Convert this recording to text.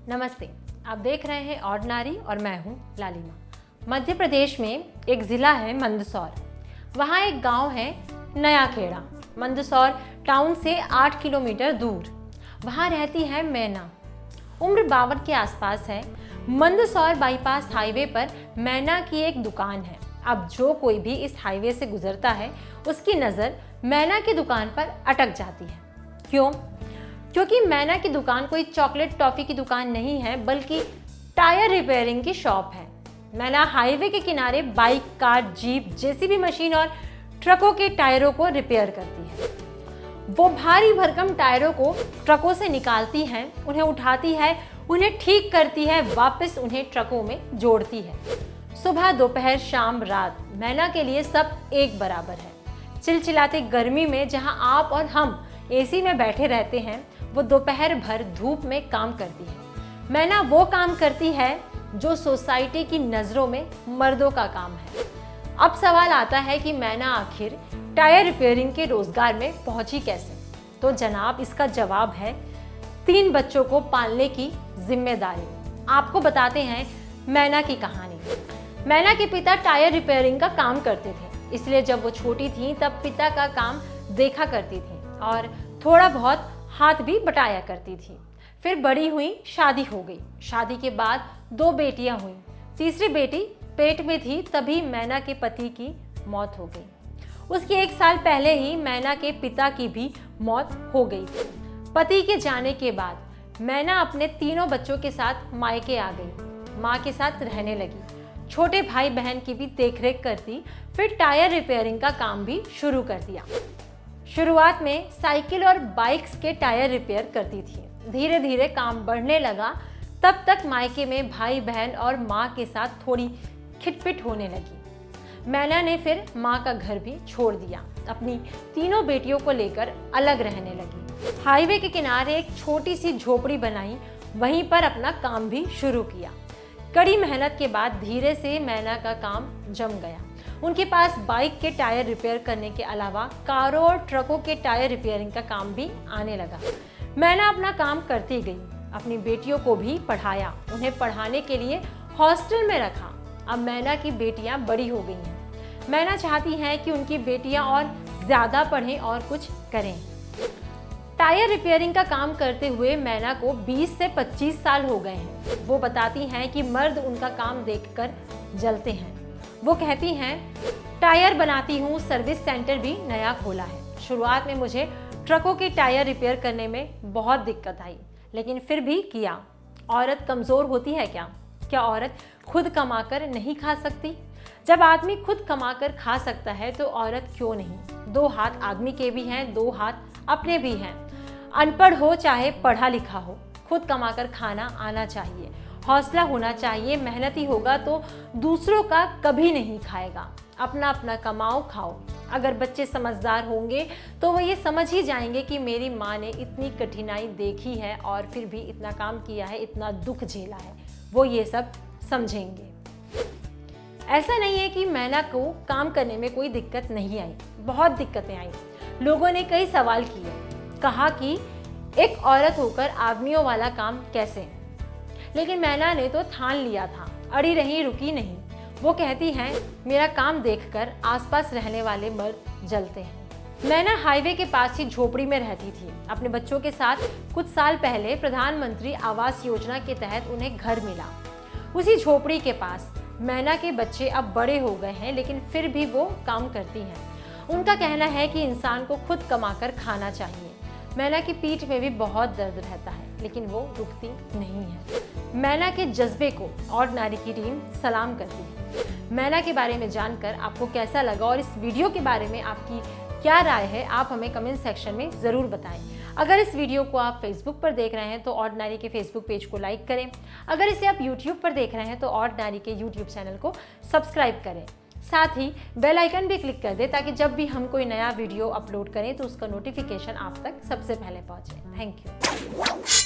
नमस्ते, आप देख रहे हैं ऑर्डिनरी और मैं हूं लालिमा। मध्य प्रदेश में एक ज़िला है मंदसौर। वहाँ एक गांव है नया खेड़ा, मंदसौर टाउन से 8 किलोमीटर दूर। वहाँ रहती है मैना, उम्र 52 के आसपास है। मंदसौर बाईपास हाईवे पर मैना की एक दुकान है। अब जो कोई भी इस हाईवे से गुजरता है उसकी नज़र मैना की दुकान पर अटक जाती है। क्यों? क्योंकि मैना की दुकान कोई चॉकलेट टॉफ़ी की दुकान नहीं है, बल्कि टायर रिपेयरिंग की शॉप है। मैना हाईवे के किनारे bike, car, jeep, JCB machine और ट्रकों के टायरों को रिपेयर करती है। वो भारी भरकम टायरों को ट्रकों से निकालती है, उन्हें उठाती है, उन्हें ठीक करती है, वापस उन्हें ट्रकों में जोड़ती है। सुबह, दोपहर, शाम, रात मैना के लिए सब एक बराबर है। चिलचिलाते गर्मी में जहां आप और हम एसी में बैठे रहते हैं, वो दोपहर भर धूप में काम करती है। मैना वो काम करती है जो सोसाइटी की नज़रों में मर्दों का काम है। अब सवाल आता है कि मैना आखिर टायर रिपेयरिंग के रोजगार में पहुंची कैसे? तो जनाब, इसका जवाब है 3 बच्चों को पालने की जिम्मेदारी। आपको बताते हैं मैना की कहानी। मैना के पिता टायर रिपेयरिंग का काम करते थे, इसलिए जब वो छोटी थी तब पिता का काम देखा करती थी और थोड़ा बहुत हाथ भी बटाया करती थी। फिर बड़ी हुई, शादी हो गई। शादी के बाद 2 बेटियां हुई। तीसरी बेटी पेट में थी, तभी मैना के पति की मौत हो गई। उसके 1 साल पहले ही मैना के पिता की भी मौत हो गई थी। पति के जाने के बाद मैना अपने 3 बच्चों के साथ मायके आ गई। माँ के साथ रहने लगी, छोटे भाई बहन की भी देखरेख करती, फिर टायर रिपेयरिंग का काम भी शुरू कर दिया। शुरुआत में साइकिल और बाइक्स के टायर रिपेयर करती थी। धीरे धीरे काम बढ़ने लगा। तब तक मायके में भाई बहन और माँ के साथ थोड़ी खिटपिट होने लगी। मैना ने फिर माँ का घर भी छोड़ दिया, अपनी 3 बेटियों को लेकर अलग रहने लगी। हाईवे के किनारे एक छोटी सी झोपड़ी बनाई, वहीं पर अपना काम भी शुरू किया। कड़ी मेहनत के बाद धीरे से मैना का काम जम गया। उनके पास बाइक के टायर रिपेयर करने के अलावा कारों और ट्रकों के टायर रिपेयरिंग का काम भी आने लगा। मैना अपना काम करती गई, अपनी बेटियों को भी पढ़ाया, उन्हें पढ़ाने के लिए हॉस्टल में रखा। अब मैना की बेटियां बड़ी हो गई हैं। मैना चाहती हैं कि उनकी बेटियां और ज़्यादा पढ़ें और कुछ करें। टायर रिपेयरिंग का काम करते हुए मैना को 20 से 25 साल हो गए हैं। वो बताती हैं कि मर्द उनका काम देखकर जलते हैं। वो कहती हैं, टायर बनाती हूँ, सर्विस सेंटर भी नया खोला है। शुरुआत में मुझे ट्रकों के टायर रिपेयर करने में बहुत दिक्कत आई, लेकिन फिर भी किया। औरत कमज़ोर होती है क्या? क्या औरत खुद कमाकर नहीं खा सकती? जब आदमी खुद कमाकर खा सकता है तो औरत क्यों नहीं? 2 हाथ आदमी के भी हैं, 2 हाथ अपने भी हैं। अनपढ़ हो चाहे पढ़ा लिखा हो, खुद कमाकर खाना आना चाहिए, हौसला होना चाहिए। मेहनती होगा तो दूसरों का कभी नहीं खाएगा। अपना अपना कमाओ, खाओ। अगर बच्चे समझदार होंगे तो वो ये समझ ही जाएंगे कि मेरी माँ ने इतनी कठिनाई देखी है और फिर भी इतना काम किया है, इतना दुख झेला है। वो ये सब समझेंगे। ऐसा नहीं है कि मैना को काम करने में कोई दिक्कत नहीं आई, बहुत दिक्कतें आई। लोगों ने कई सवाल किए, कहा कि एक औरत होकर आदमियों वाला काम कैसे? लेकिन मैना ने तो ठान लिया था, अड़ी रही, रुकी नहीं। वो कहती हैं, मेरा काम देखकर आसपास रहने वाले मर्द जलते हैं। मैना हाईवे के पास ही झोपड़ी में रहती थी अपने बच्चों के साथ। कुछ साल पहले प्रधानमंत्री आवास योजना के तहत उन्हें घर मिला। उसी झोपड़ी के पास मैना के बच्चे अब बड़े हो गए हैं, लेकिन फिर भी वो काम करती हैं। उनका कहना है कि इंसान को खुद कमाकर खाना चाहिए। मैना की पीठ में भी बहुत दर्द रहता है, लेकिन वो रुकती नहीं है। मैना के जज्बे को ऑर्डिनरी की टीम सलाम करती है। मैना के बारे में जानकर आपको कैसा लगा और इस वीडियो के बारे में आपकी क्या राय है, आप हमें कमेंट सेक्शन में ज़रूर बताएं। अगर इस वीडियो को आप फेसबुक पर देख रहे हैं तो ऑर्डिनरी के फेसबुक पेज को लाइक करें। अगर इसे आप यूट्यूब पर देख रहे हैं तो ऑर्डिनरी के यूट्यूब चैनल को सब्सक्राइब करें। साथ ही बेल आइकन भी क्लिक कर दें ताकि जब भी हम कोई नया वीडियो अपलोड करें तो उसका नोटिफिकेशन आप तक सबसे पहले पहुंचे। Thank you.